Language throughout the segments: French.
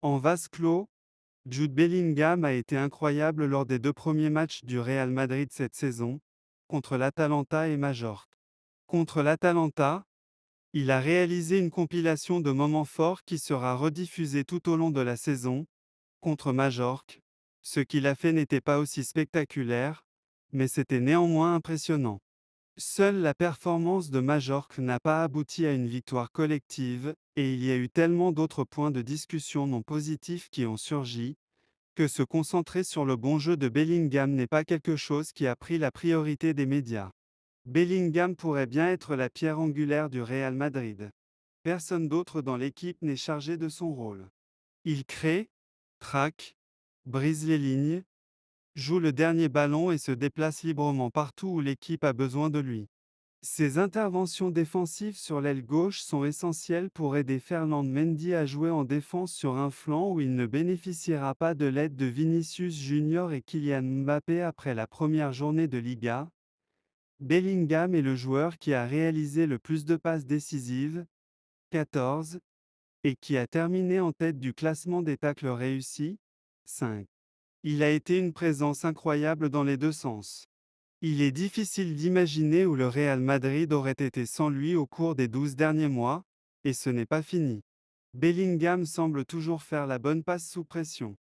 En vase clos, Jude Bellingham a été incroyable lors des 2 premiers matchs du Real Madrid cette saison, contre l'Atalanta et Majorque. Contre l'Atalanta, il a réalisé une compilation de moments forts qui sera rediffusée tout au long de la saison. Contre Majorque, ce qu'il a fait n'était pas aussi spectaculaire, mais c'était néanmoins impressionnant. Seule la performance de Majorque n'a pas abouti à une victoire collective, et il y a eu tellement d'autres points de discussion non positifs qui ont surgi, que se concentrer sur le bon jeu de Bellingham n'est pas quelque chose qui a pris la priorité des médias. Bellingham pourrait bien être la pierre angulaire du Real Madrid. Personne d'autre dans l'équipe n'est chargé de son rôle. Il crée, traque, brise les lignes, joue le dernier ballon et se déplace librement partout où l'équipe a besoin de lui. Ses interventions défensives sur l'aile gauche sont essentielles pour aider Ferland Mendy à jouer en défense sur un flanc où il ne bénéficiera pas de l'aide de Vinicius Junior et Kylian Mbappé après la première journée de Liga. Bellingham est le joueur qui a réalisé le plus de passes décisives, 14, et qui a terminé en tête du classement des tacles réussis, 5. Il a été une présence incroyable dans les deux sens. Il est difficile d'imaginer où le Real Madrid aurait été sans lui au cours des 12 derniers mois, et ce n'est pas fini. Bellingham semble toujours faire la bonne passe sous pression.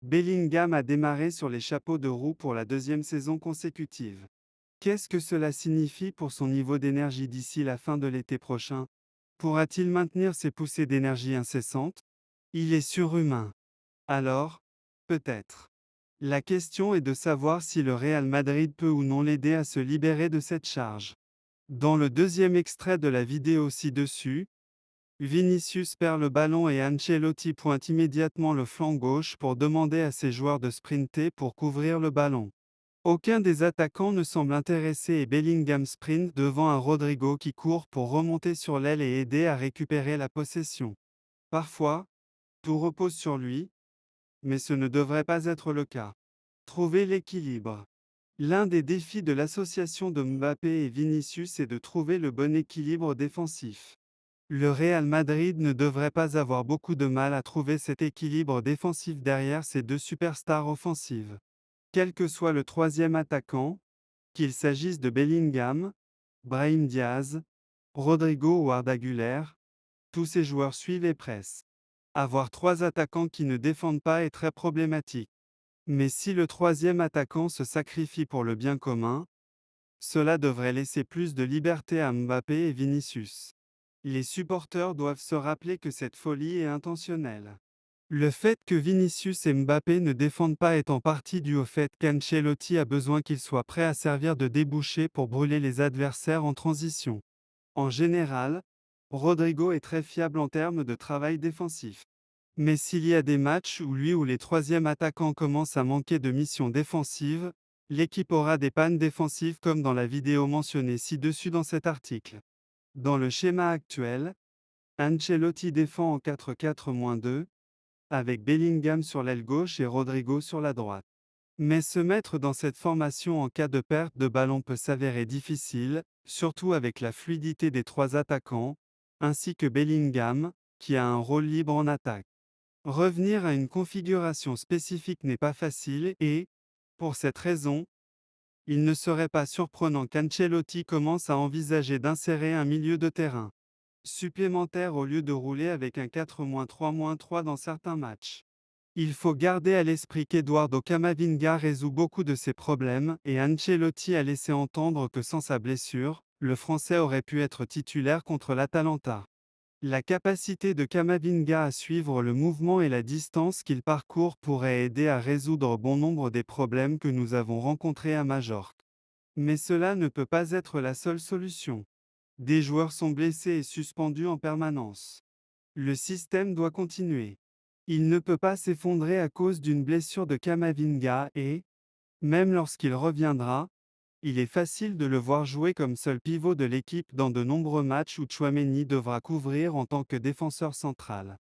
Bellingham a démarré sur les chapeaux de roue pour la deuxième saison consécutive. Qu'est-ce que cela signifie pour son niveau d'énergie d'ici la fin de l'été prochain? Pourra-t-il maintenir ses poussées d'énergie incessantes? Il est surhumain. Alors, peut-être. La question est de savoir si le Real Madrid peut ou non l'aider à se libérer de cette charge. Dans le deuxième extrait de la vidéo ci-dessus, Vinicius perd le ballon et Ancelotti pointe immédiatement le flanc gauche pour demander à ses joueurs de sprinter pour couvrir le ballon. Aucun des attaquants ne semble intéressé et Bellingham sprint devant un Rodrigo qui court pour remonter sur l'aile et aider à récupérer la possession. Parfois, tout repose sur lui, mais ce ne devrait pas être le cas. Trouver l'équilibre. L'un des défis de l'association de Mbappé et Vinicius est de trouver le bon équilibre défensif. Le Real Madrid ne devrait pas avoir beaucoup de mal à trouver cet équilibre défensif derrière ces deux superstars offensives. Quel que soit le troisième attaquant, qu'il s'agisse de Bellingham, Brahim Diaz, Rodrigo ou Arda Güler, tous ces joueurs suivent et pressent. Avoir trois attaquants qui ne défendent pas est très problématique. Mais si le troisième attaquant se sacrifie pour le bien commun, cela devrait laisser plus de liberté à Mbappé et Vinicius. Les supporters doivent se rappeler que cette folie est intentionnelle. Le fait que Vinicius et Mbappé ne défendent pas est en partie dû au fait qu'Ancelotti a besoin qu'ils soient prêts à servir de débouché pour brûler les adversaires en transition. En général, Rodrigo est très fiable en termes de travail défensif. Mais s'il y a des matchs où lui ou les troisièmes attaquants commencent à manquer de mission défensive, l'équipe aura des pannes défensives comme dans la vidéo mentionnée ci-dessus dans cet article. Dans le schéma actuel, Ancelotti défend en 4-4-2, avec Bellingham sur l'aile gauche et Rodrigo sur la droite. Mais se mettre dans cette formation en cas de perte de ballon peut s'avérer difficile, surtout avec la fluidité des trois attaquants, ainsi que Bellingham, qui a un rôle libre en attaque. Revenir à une configuration spécifique n'est pas facile et, pour cette raison, il ne serait pas surprenant qu'Ancelotti commence à envisager d'insérer un milieu de terrain supplémentaire au lieu de rouler avec un 4-3-3 dans certains matchs. Il faut garder à l'esprit qu'Eduardo Camavinga résout beaucoup de ses problèmes et Ancelotti a laissé entendre que sans sa blessure, le Français aurait pu être titulaire contre l'Atalanta. La capacité de Camavinga à suivre le mouvement et la distance qu'il parcourt pourrait aider à résoudre bon nombre des problèmes que nous avons rencontrés à Majorque. Mais cela ne peut pas être la seule solution. Des joueurs sont blessés et suspendus en permanence. Le système doit continuer. Il ne peut pas s'effondrer à cause d'une blessure de Camavinga et, même lorsqu'il reviendra, il est facile de le voir jouer comme seul pivot de l'équipe dans de nombreux matchs où Tchouaméni devra couvrir en tant que défenseur central.